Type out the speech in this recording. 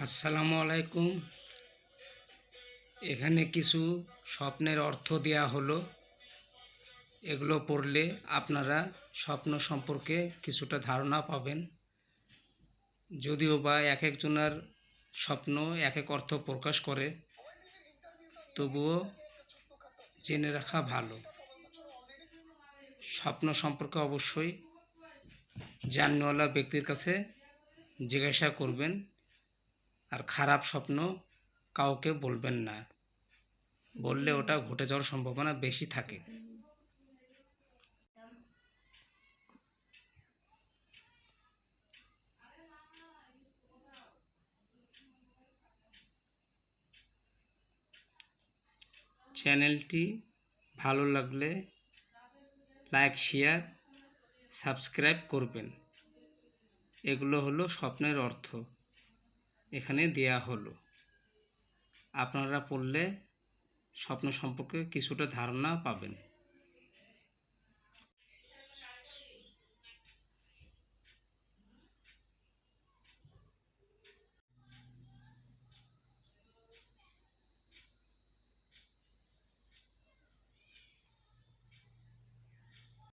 আসসালামু আলাইকুম। এখানে কিছু স্বপ্নের অর্থ দেয়া হলো। এগুলো পড়লে আপনারা স্বপ্ন সম্পর্কে কিছুটা ধারণা পাবেন। যদিও বা এক একজনের স্বপ্ন এক এক অর্থ প্রকাশ করে, তবুও জেনে রাখা ভালো। স্বপ্ন সম্পর্কে অবশ্যই জাননেওয়ালা ব্যক্তির কাছে জিজ্ঞাসা করবেন, আর খারাপ স্বপ্ন কাউকে বলবেন না। বললে ওটা ঘটে যাওয়ার সম্ভাবনা বেশি থাকে। চ্যানেলটি ভালো লাগলে লাইক, শেয়ার, সাবস্ক্রাইব করবেন। এগুলো হলো স্বপ্নের অর্থ, এখানে দেয়া হলো। আপনারা পড়লে স্বপ্ন সম্পর্কে কিছুটা ধারণা পাবেন।